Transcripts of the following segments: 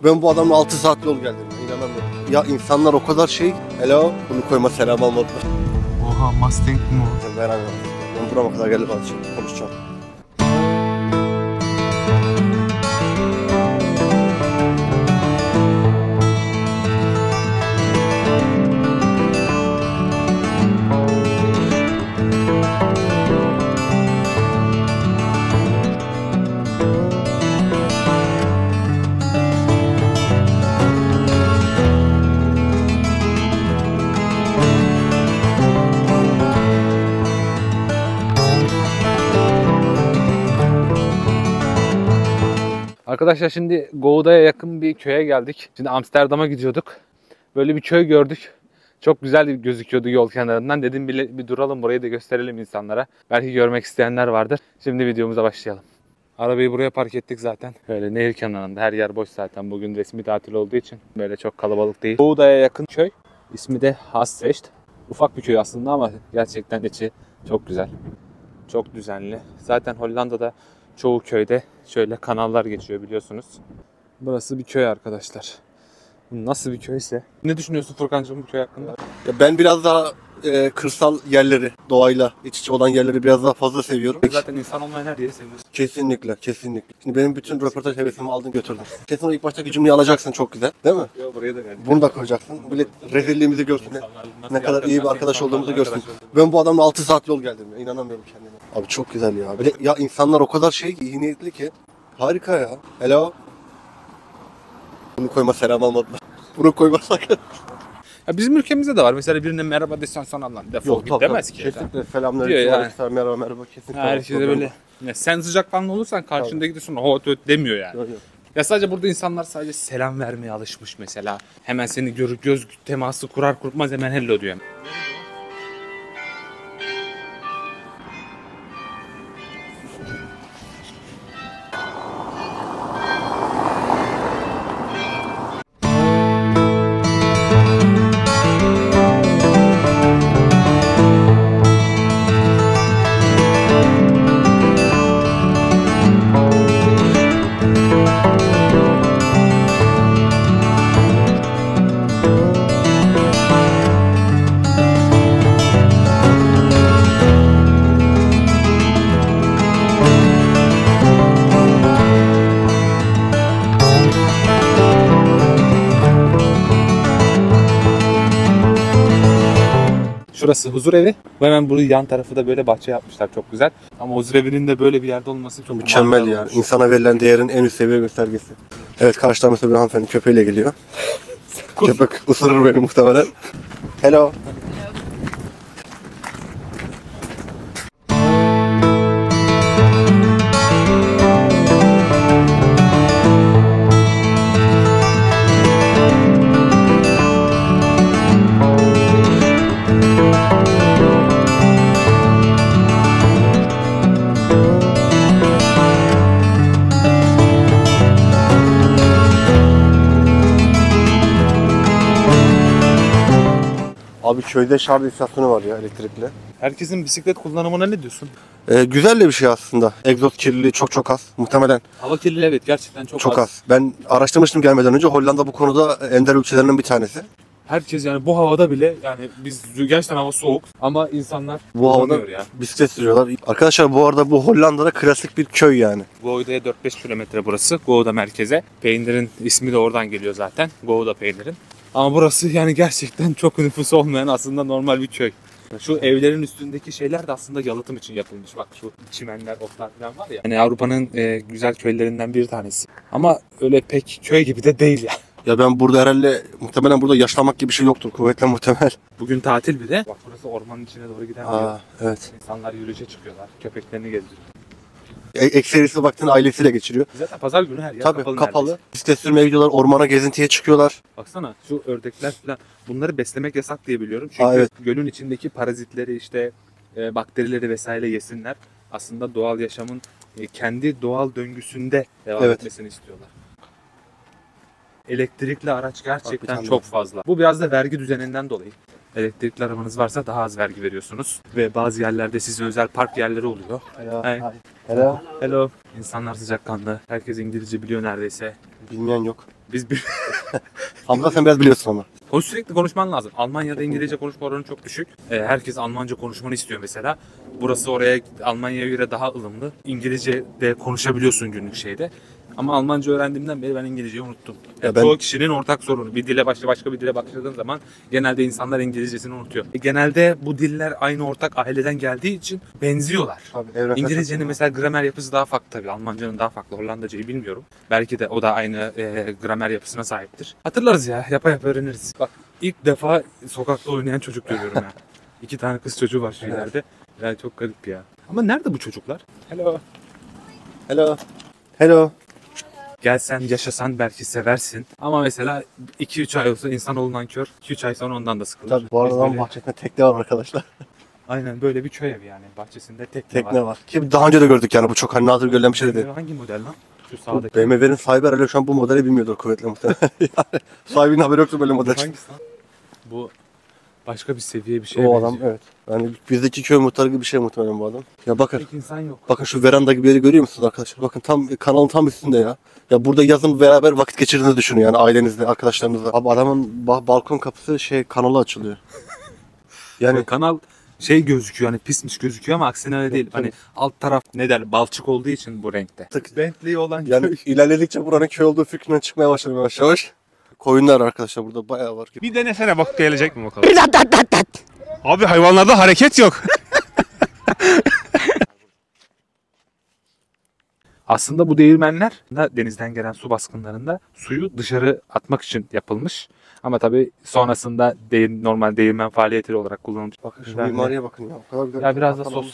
Ben bu adamla 6 saat yol geldim. İnanamıyorum. Ya insanlar o kadar şey. Hello. Bunu koyma, selam almadılar. Oha, Mustang mı o? Ben anlamadım. Ben burama kadar geldim kardeşim. Konuşacağım. Arkadaşlar şimdi Gouda'ya yakın bir köye geldik. Şimdi Amsterdam'a gidiyorduk. Böyle bir köy gördük. Çok güzel gözüküyordu yol kenarından. Dedim bir duralım, burayı da gösterelim insanlara. Belki görmek isteyenler vardır. Şimdi videomuza başlayalım. Arabayı buraya park ettik zaten. Böyle nehir kenarında, her yer boş zaten. Bugün resmi tatil olduğu için böyle çok kalabalık değil. Gouda'ya yakın köy. İsmi de Hasselt. Ufak bir köy aslında ama gerçekten içi çok güzel. Çok düzenli. Zaten Hollanda'da çoğu köyde şöyle kanallar geçiyor biliyorsunuz. Burası bir köy arkadaşlar. Nasıl bir köyse. Ne düşünüyorsun Furkancığım bu köy hakkında? Ya ben biraz daha kırsal yerleri, doğayla iç içe olan yerleri biraz daha fazla seviyorum. Zaten insan olmayan her yeri seviyorsun. Kesinlikle, kesinlikle. Şimdi benim bütün röportaj hevesimi aldın götürdün. Kesin o ilk baştaki cümleyi alacaksın, çok güzel. Değil mi? Yok, buraya da geldim. Bunu da koyacaksın. Böyle rezilliğimizi görsünler. Ne kadar iyi bir arkadaş olduğumuzu görsün. Ben bu adamla 6 saat yol geldim ya. İnanamıyorum kendime. Abi çok güzel ya. Böyle ya insanlar o kadar şey iyi niyetli ki. Harika ya. Hello. Bunu koyma, selam almadılar. Bunu koyma sakın. Ya bizim ülkemizde de var. Mesela birine merhaba desen sana lan defol git demez ki. Kesinlikle selamlar. Diyor yani. Merhaba. Kesinlikle. Herkese böyle. Ya sen sıcakkanlı olursan karşındaki de sonra hot demiyor yani. Yok. Ya sadece burada insanlar sadece selam vermeye alışmış mesela. Hemen seni görüp göz teması kurar kurmaz hemen hello diyor. Şurası huzur evi ve hemen bunun yan tarafı da böyle bahçe yapmışlar, çok güzel. Ama huzur evinin de böyle bir yerde olması çok mükemmel ya. İnsana verilen değerin en üst seviye göstergesi. Evet, karşıdan mesela bir hanımefendi köpeğiyle geliyor. Köpek ısırır beni muhtemelen. Hello. Abi köyde şarj istasyonu var ya, elektrikli. Herkesin bisiklet kullanımına ne diyorsun? Güzel de bir şey aslında. Egzoz kirliliği çok az. Muhtemelen Hava kirliliği evet gerçekten çok az. Ben araştırmıştım gelmeden önce. Hollanda bu konuda ender ülkelerinden bir tanesi. Herkes yani bu havada bile, yani biz gerçekten hava soğuk ama insanlar bu havada ya. Bisiklet sürüyorlar. Arkadaşlar bu arada bu Hollanda'da klasik bir köy yani. Gouda'ya 4-5 kilometre burası. Gouda merkeze. Peynirin ismi de oradan geliyor zaten. Gouda peynirin. Ama burası yani gerçekten çok nüfusu olmayan aslında normal bir köy. Şu evlerin üstündeki şeyler de aslında yalıtım için yapılmış. Bak şu çimenler, otlar falan var ya. Yani Avrupa'nın güzel köylerinden bir tanesi. Ama öyle pek köy gibi de değil ya. Ya ben burada herhalde muhtemelen burada yaşlamak gibi bir şey yoktur. Kuvvetle muhtemel. Bugün tatil bir de. Bak burası ormanın içine doğru giden bir yol. Evet. İnsanlar yürüyüşe çıkıyorlar. Köpeklerini gezdiriyor. Ekserisi baktığında ailesiyle geçiriyor. Zaten pazar günü her yer Tabii kapalı. Neredeyse. Bisiklet sürmeye gidiyorlar, ormana gezintiye çıkıyorlar. Baksana şu ördekler falan, bunları beslemek yasak diye biliyorum. Çünkü evet. Gölün içindeki parazitleri işte bakterileri vesaire yesinler. Aslında doğal yaşamın kendi doğal döngüsünde devam etmesini istiyorlar. Elektrikli araç gerçekten çok fazla. Bu biraz da vergi düzeninden dolayı. Elektrikli arabanız varsa daha az vergi veriyorsunuz. Ve bazı yerlerde size özel park yerleri oluyor. Hello. Hello. İnsanlar sıcakkanlı. Herkes İngilizce biliyor neredeyse. Bilmeyen yok. Biz bir... Hamza sen biraz biliyorsun ama. O sürekli konuşman lazım. Almanya'da İngilizce konuşma oranı çok düşük. Herkes Almanca konuşmanı istiyor mesela. Burası oraya Almanya'ya göre daha ılımlı. İngilizce de konuşabiliyorsun günlük şeyde. Ama Almanca öğrendiğimden beri ben İngilizceyi unuttum. Ya ben- Çoğu kişinin ortak sorunu. Bir dile başka bir dile başladığın zaman genelde insanlar İngilizcesini unutuyor. Genelde bu diller aynı ortak aileden geldiği için benziyorlar. Abi, evrensel İngilizcenin çok- mesela gramer yapısı daha farklı tabii. Almancanın daha farklı. Hollandacayı bilmiyorum. Belki de o da aynı gramer yapısına sahiptir. Hatırlarız ya. Yapa yapa öğreniriz. Bak ilk defa sokakta oynayan çocuk görüyorum ya. 2 tane kız çocuğu var şu ileride. Yani çok garip ya. Ama nerede bu çocuklar? Hello. Hello. Hello. Gelsen yaşasan belki seversin. Ama mesela 2-3 ay olsa insanoğlundan kör. 2-3 ay sonra ondan da sıkılır. Tabii bu arada Biz lan böyle- bahçesinde tekne var arkadaşlar. Aynen böyle bir köy evi yani. Bahçesinde Tekne var. Ki daha önce de gördük yani bu çok hani nadir görülen bir şey değil. Hangi model lan? Şu sağdaki. BMW'nin sahibi herhalde şu an bu modeli bilmiyordur kuvvetli muhtemelen. Yani sahibinin haberi yoktu böyle model. Hangisi lan? Bu başka bir seviye bir şey. O adam evet. Yani bizdeki köy muhtarı gibi bir şey muhtemelen bu adam. Ya bakın. Pek insan yok. Bakın şu veranda gibi yeri görüyor musunuz arkadaşlar? Bakın tam kanalın tam üstünde ya. Ya burada yazın beraber vakit geçirdiğinizi düşünün yani ailenizle, arkadaşlarınızla. Abi adamın balkon kapısı kanalı açılıyor. Yani Kanal şey gözüküyor hani pismiş gözüküyor ama aksine öyle değil. Hani alt taraf ne der balçık olduğu için bu renkte. Bentley olan yani köy. ilerledikçe buranın köy olduğu fikrinden çıkmaya başladı yavaş yavaş. Koyunlar arkadaşlar burada bayağı var. Bir denesene bak gelecek mi bakalım. Abi hayvanlarda hareket yok. Aslında bu değirmenler denizden gelen su baskınlarında suyu dışarı atmak için yapılmış. Ama tabii sonrasında normal değirmen faaliyeti olarak kullanılmış. Bakın şu Güzel. mimariye bakın ya. O kadar güzel. Ya biraz da Tamam.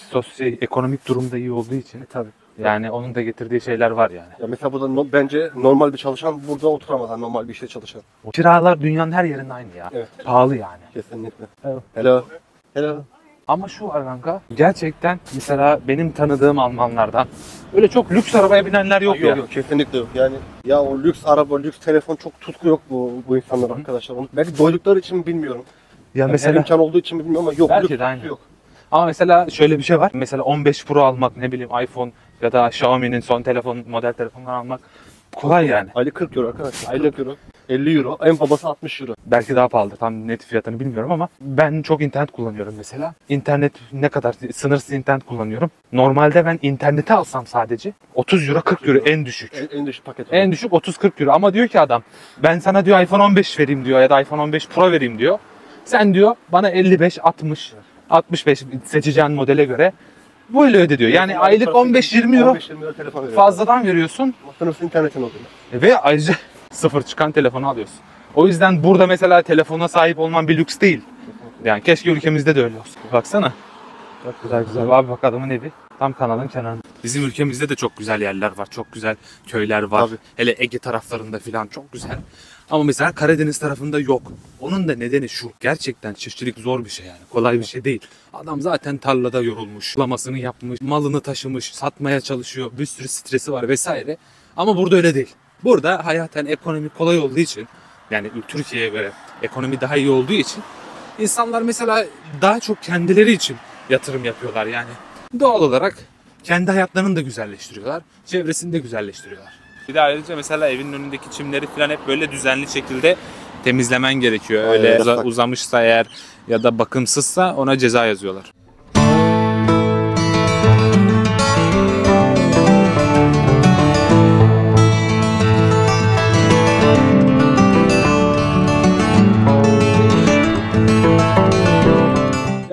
ekonomik durumda iyi olduğu için Tabii. yani onun da getirdiği şeyler var yani. Ya mesela burada bence normal bir çalışan burada oturamaz. Yani normal bir işte çalışan. Kiralar dünyanın her yerinde aynı ya. Evet. Pahalı yani. Kesinlikle. Evet. Hello. Hello. Ama şu var kanka, gerçekten mesela benim tanıdığım Almanlardan öyle çok lüks arabaya binenler yok ya. Yok kesinlikle yok. Yani ya o lüks araba, lüks telefon çok tutku yok bu insanlar arkadaşlar. Onu belki doydukları için mi bilmiyorum. Ya Her mesela imkan olduğu için mi bilmiyorum ama yok belki lüks de aynı. tutku yok. Ama mesela şöyle bir şey var. Mesela 15 Pro almak, ne bileyim iPhone ya da Xiaomi'nin son model telefonları almak kolay yani. Aylık 40 euro arkadaşlar. Aylık 40 euro. 50 euro. En babası 60 euro. Belki daha pahalı. Tam net fiyatını bilmiyorum ama ben çok internet kullanıyorum mesela. İnternet ne kadar sınırsız internet kullanıyorum. Normalde ben interneti alsam sadece 30 euro 40 euro en düşük. En düşük paket. En düşük 30-40 euro ama diyor ki adam ben sana diyor iPhone 15 vereyim diyor ya da iPhone 15 Pro vereyim diyor. Sen diyor bana 55-60 65 seçeceğin modele göre böyle öde diyor. Yani aylık 15-20 euro 15-20 euro telefon veriyor. fazladan veriyorsun Sınırsız internetin oluyor. ve ayrıca sıfır çıkan telefonu alıyorsun. O yüzden burada mesela telefona sahip olman bir lüks değil. Yani keşke ülkemizde de öyle olsun. Baksana. Çok güzel güzel. Abi bak adamın evi. Tam kanalın kenarında. Bizim ülkemizde de çok güzel yerler var. Çok güzel köyler var. Tabii. Hele Ege taraflarında falan çok güzel. Ama mesela Karadeniz tarafında yok. Onun da nedeni şu. Gerçekten çiftçilik zor bir şey yani. Kolay bir şey değil. Adam zaten tarlada yorulmuş. Sulamasını yapmış. Malını taşımış. Satmaya çalışıyor. Bir sürü stresi var vesaire. Ama burada öyle değil. Burada hayatın ekonomi kolay olduğu için yani Türkiye'ye göre ekonomi daha iyi olduğu için insanlar mesela daha çok kendileri için yatırım yapıyorlar yani. Doğal olarak kendi hayatlarını da güzelleştiriyorlar. Çevresini de güzelleştiriyorlar. Bir de ayrıca mesela evinin önündeki çimleri falan hep böyle düzenli şekilde temizlemen gerekiyor. Öyle yasak. uzamışsa eğer ya da bakımsızsa ona ceza yazıyorlar.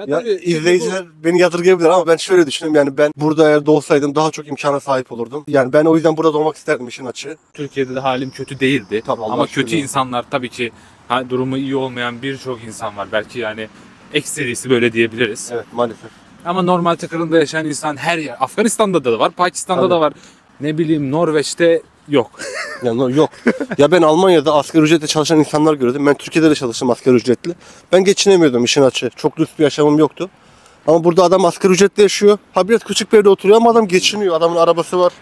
Ya izleyiciler beni yadırgayabilir ama ben şöyle düşünüyorum yani ben burada eğer doğsaydım daha çok imkana sahip olurdum. Yani ben o yüzden burada doğmak isterdim işin açığı. Türkiye'de de halim kötü değildi. Tabii, Allah ama şükür kötü ya. insanlar tabii ki durumu iyi olmayan birçok insan var. Belki yani ekserisi böyle diyebiliriz. Evet maalesef. Ama normal tıkırında yaşayan insan her yer. Afganistan'da da var, Pakistan'da Tabii. da var. Ne bileyim Norveç'te yok. Yani yok. Ya ben Almanya'da asgari ücretle çalışan insanlar gördüm. Ben Türkiye'de de çalıştım asgari ücretli. Ben geçinemiyordum işin açığı. Çok lüks bir yaşamım yoktu. Ama burada adam asgari ücretle yaşıyor. Ha biraz küçük bir evde oturuyor ama adam geçiniyor. Adamın arabası var.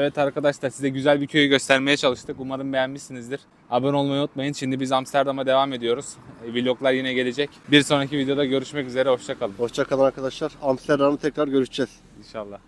Evet arkadaşlar, size güzel bir köyü göstermeye çalıştık. Umarım beğenmişsinizdir. Abone olmayı unutmayın. Şimdi biz Amsterdam'a devam ediyoruz. Vloglar yine gelecek. Bir sonraki videoda görüşmek üzere. Hoşça kalın. Hoşça kalın arkadaşlar. Amsterdam'da tekrar görüşeceğiz. İnşallah.